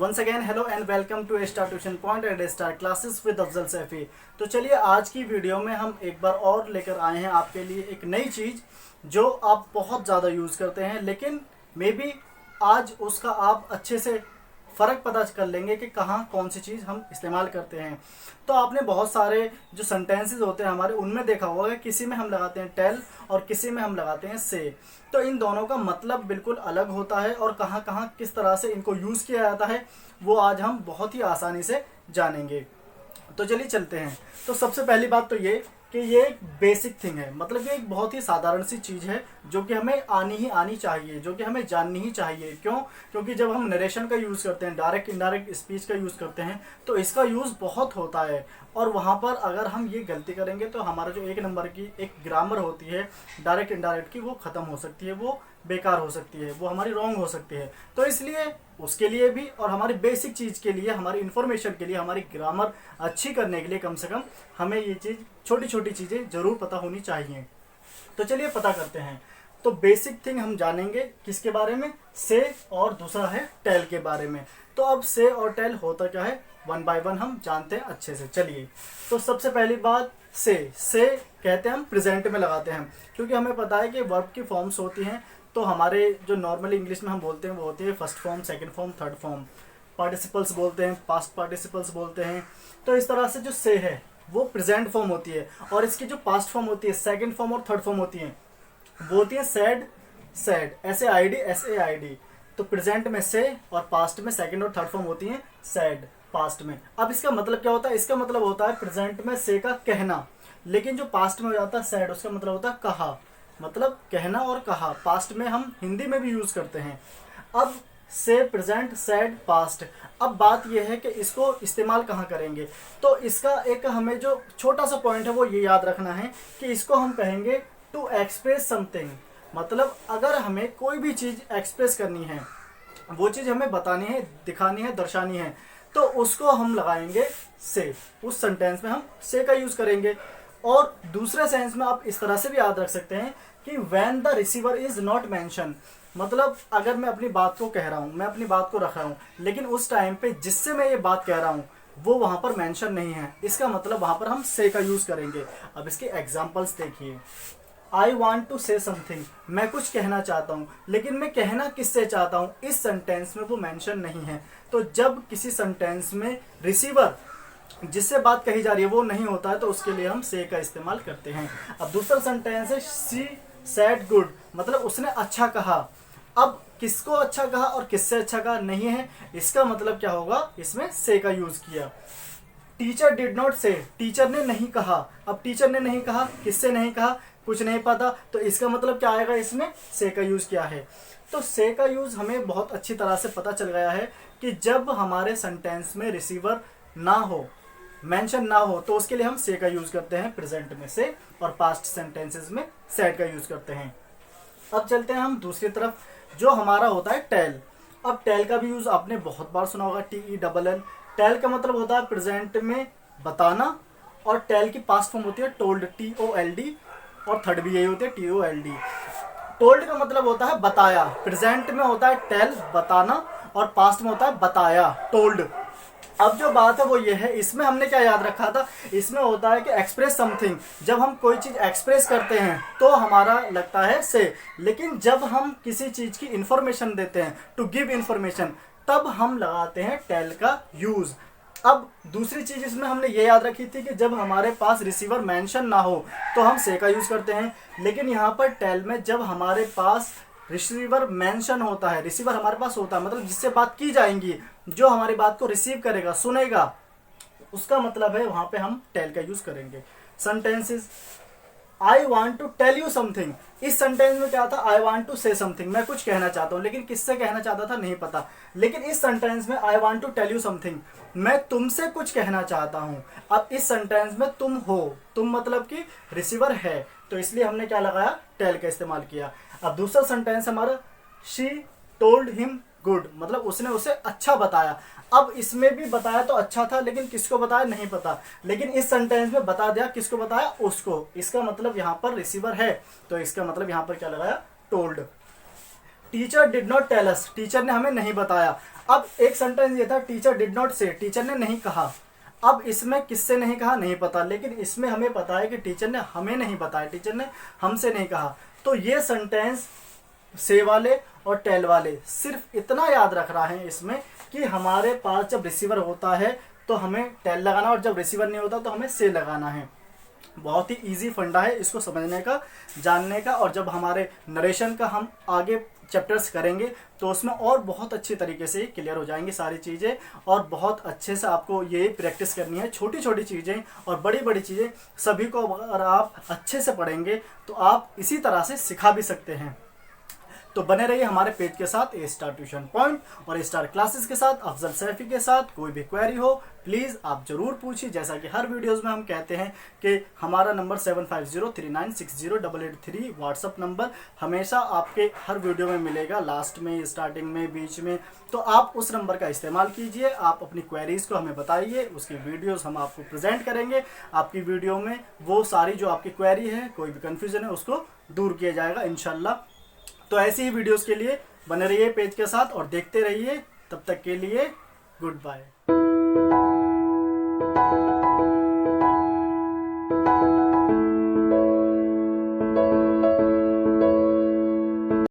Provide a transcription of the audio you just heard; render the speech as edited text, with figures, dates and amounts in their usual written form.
Once again hello and welcome to star tuition point and star classes with Afzal Saifi. तो चलिए आज की video में हम एक बार और लेकर आए हैं आपके लिए एक नई चीज़ जो आप बहुत ज़्यादा यूज़ करते हैं, लेकिन मे बी आज उसका आप अच्छे से फ़र्क पता कर लेंगे कि कहाँ कौन सी चीज़ हम इस्तेमाल करते हैं। तो आपने बहुत सारे जो सेंटेंसेस होते हैं हमारे उनमें देखा होगा कि किसी में हम लगाते हैं टेल और किसी में हम लगाते हैं से। तो इन दोनों का मतलब बिल्कुल अलग होता है और कहाँ कहाँ किस तरह से इनको यूज़ किया जाता है वो आज हम बहुत ही आसानी से जानेंगे। तो चलिए चलते हैं। तो सबसे पहली बात तो ये कि ये एक बेसिक थिंग है, मतलब ये एक बहुत ही साधारण सी चीज़ है जो कि हमें आनी ही आनी चाहिए, जो कि हमें जाननी ही चाहिए। क्यों? क्योंकि जब हम नरेशन का यूज़ करते हैं, डायरेक्ट इनडायरेक्ट स्पीच का यूज़ करते हैं, तो इसका यूज़ बहुत होता है। और वहाँ पर अगर हम ये गलती करेंगे तो हमारा जो एक नंबर की एक ग्रामर होती है डायरेक्ट इनडायरेक्ट की, वो ख़त्म हो सकती है, वो बेकार हो सकती है, वो हमारी रॉन्ग हो सकती है। तो इसलिए उसके लिए भी और हमारी बेसिक चीज़ के लिए, हमारी इन्फॉर्मेशन के लिए, हमारी ग्रामर अच्छी करने के लिए कम से कम हमें ये चीज़, छोटी छोटी चीज़ें ज़रूर पता होनी चाहिए। तो चलिए पता करते हैं। तो बेसिक थिंग हम जानेंगे किसके बारे में, से, और दूसरा है टेल के बारे में। तो अब से और टेल होता क्या है, वन बाय वन हम जानते हैं अच्छे से। चलिए, तो सबसे पहली बात से कहते हैं हम प्रेजेंट में लगाते हैं, क्योंकि हमें पता है कि वर्ब की फॉर्म्स होती हैं। तो हमारे जो नॉर्मली इंग्लिश में हम बोलते हैं वो होती है first form, second form, third form. Participles बोलते हैं, पास्ट पार्टिसिपल्स बोलते हैं। तो इस तरह से जो से है वो प्रेजेंट फॉर्म होती है, और इसकी जो पास्ट फॉर्म होती है, सेकंड फॉर्म और थर्ड फॉर्म होती है, वो होती है सैड, सैड, SAID। तो प्रेजेंट में से और पास्ट में सेकंड और थर्ड फॉर्म होती है सैड, पास्ट में। अब इसका मतलब क्या होता है? इसका मतलब होता है प्रेजेंट में से का कहना, लेकिन जो पास्ट में हो जाता है सैड, उसका मतलब होता है कहा, मतलब कहना और कहा। पास्ट में हम हिंदी में भी यूज करते हैं। अब से, प्रेजेंट, सैड, पास्ट। अब बात यह है कि इसको इस्तेमाल कहाँ करेंगे। तो इसका एक हमें जो छोटा सा पॉइंट है वो ये याद रखना है कि इसको हम कहेंगे टू एक्सप्रेस समथिंग। मतलब अगर हमें कोई भी चीज़ एक्सप्रेस करनी है, वो चीज़ हमें बतानी है, दिखानी है, दर्शानी है, तो उसको हम लगाएंगे से। उस सेंटेंस में हम से का यूज़ करेंगे। और दूसरे सेंस में आप इस तरह से भी याद रख सकते हैं कि when the receiver is not mention. मतलब अगर मैं अपनी बात को कह रहा हूँ, मैं अपनी बात को रख रहा हूँ, लेकिन उस टाइम पे जिससे मैं ये बात कह रहा हूँ वो वहाँ पर मेंशन नहीं है, इसका मतलब वहाँ पर हम से का यूज़ करेंगे। अब इसके एग्जाम्पल्स देखिए। I want to say something, मैं कुछ कहना चाहता हूँ, लेकिन मैं कहना किससे चाहता हूँ, इस सेंटेंस में वो मेंशन नहीं है। तो जब किसी सेंटेंस में रिसीवर, जिससे बात कही जा रही है, वो नहीं होता है, तो उसके लिए हम से का इस्तेमाल करते हैं। अब दूसरा सेंटेंस है शी सेड गुड, मतलब उसने अच्छा कहा। अब किसको अच्छा कहा और किससे अच्छा कहा नहीं है, इसका मतलब क्या होगा, इसमें से का यूज किया। Teacher did not say, teacher ने नहीं कहा। अब टीचर ने नहीं कहा, किससे नहीं कहा, कुछ नहीं पता, तो इसका मतलब क्या आएगा, इसमें से का यूज किया है। तो से का यूज हमें बहुत अच्छी तरह से पता चल गया है कि जब हमारे सेंटेंस में रिसीवर ना हो, मेंशन ना हो, तो उसके लिए हम से का यूज करते हैं प्रेजेंट में से, और पास्ट सेंटेंसेस में सैड का यूज करते हैं। अब चलते हैं हम दूसरी तरफ, जो हमारा होता है टेल। अब टेल का भी यूज आपने बहुत बार सुना होगा, TELL। टेल का मतलब होता है प्रेजेंट में बताना, और टेल की पास्ट फॉर्म होती है टोल्ड, TOLD, और थर्ड भी यही होती है TOLD। टोल्ड का मतलब होता है बताया, प्रेजेंट में होता है टेल बताना, और पास्ट में होता है बताया, टोल्ड। अब जो बात है वो ये है, इसमें हमने क्या याद रखा था, इसमें होता है कि एक्सप्रेस समथिंग। जब हम कोई चीज़ एक्सप्रेस करते हैं तो हमारा लगता है से, लेकिन जब हम किसी चीज़ की इंफॉर्मेशन देते हैं, टू गिव इंफॉर्मेशन, तब हम लगाते हैं टेल का यूज़। अब दूसरी चीज़ इसमें हमने ये याद रखी थी कि जब हमारे पास रिसीवर मेंशन ना हो तो हम से का यूज़ करते हैं, लेकिन यहाँ पर टेल में जब हमारे पास रिसीवर मेंशन होता है, रिसीवर हमारे पास होता है, मतलब जिससे बात की जाएंगी, जो हमारी बात को रिसीव करेगा, सुनेगा, उसका मतलब है वहां पे हम टेल का यूज करेंगे। Sentences, I want to tell you something. इस सेंटेंस में क्या था, I want to say something, मैं कुछ कहना चाहता हूँ, लेकिन किससे कहना चाहता था नहीं पता। लेकिन इस सेंटेंस में I want to tell you something, मैं तुमसे कुछ कहना चाहता हूँ। अब इस सेंटेंस में तुम हो, तुम मतलब कि रिसीवर है, तो इसलिए हमने क्या लगाया, टेल का इस्तेमाल किया। अब दूसरा सेंटेंस हमारा, शी टोल्ड हिम गुड, मतलब उसने उसे अच्छा बताया। अब इसमें भी बताया तो अच्छा था, लेकिन किसको बताया नहीं पता, लेकिन इस सेंटेंस में बता दिया, किसको बताया, उसको। इसका मतलब यहाँ पर रिसीवर है, तो इसका मतलब यहाँ पर क्या लगाया, told. Teacher did not tell us, teacher ने हमें नहीं बताया। अब एक सेंटेंस ये था teacher did not say, teacher ने नहीं कहा। अब इसमें किससे नहीं कहा नहीं पता, लेकिन इसमें हमें पता है कि टीचर ने हमें नहीं बताया, टीचर ने हमसे नहीं कहा। तो ये सेंटेंस से वाले और टेल वाले सिर्फ इतना याद रख रहा है इसमें कि हमारे पास जब रिसीवर होता है तो हमें टेल लगाना, और जब रिसीवर नहीं होता तो हमें से लगाना है। बहुत ही इजी फंडा है इसको समझने का, जानने का। और जब हमारे नरेशन का हम आगे चैप्टर्स करेंगे तो उसमें और बहुत अच्छे तरीके से क्लियर हो जाएंगी सारी चीज़ें, और बहुत अच्छे से आपको ये प्रैक्टिस करनी है। छोटी छोटी चीज़ें और बड़ी बड़ी चीज़ें सभी को अगर आप अच्छे से पढ़ेंगे तो आप इसी तरह से सिखा भी सकते हैं। तो बने रहिए हमारे पेज के साथ ए स्टार ट्यूशन पॉइंट और स्टार क्लासेस के साथ, अफजल सैफी के साथ। कोई भी क्वेरी हो प्लीज़ आप ज़रूर पूछिए। जैसा कि हर वीडियोस में हम कहते हैं कि हमारा नंबर 7503960883 व्हाट्सअप नंबर हमेशा आपके हर वीडियो में मिलेगा, लास्ट में, स्टार्टिंग में, बीच में। तो आप उस नंबर का इस्तेमाल कीजिए, आप अपनी क्वेरीज़ को हमें बताइए, उसकी वीडियोज़ हम आपको प्रेजेंट करेंगे। आपकी वीडियो में वो सारी जो आपकी क्वेरी है, कोई भी कन्फ्यूज़न है, उसको दूर किया जाएगा इंशाल्लाह। तो ऐसी ही वीडियोस के लिए बने रहिए पेज के साथ और देखते रहिए। तब तक के लिए गुड बाय।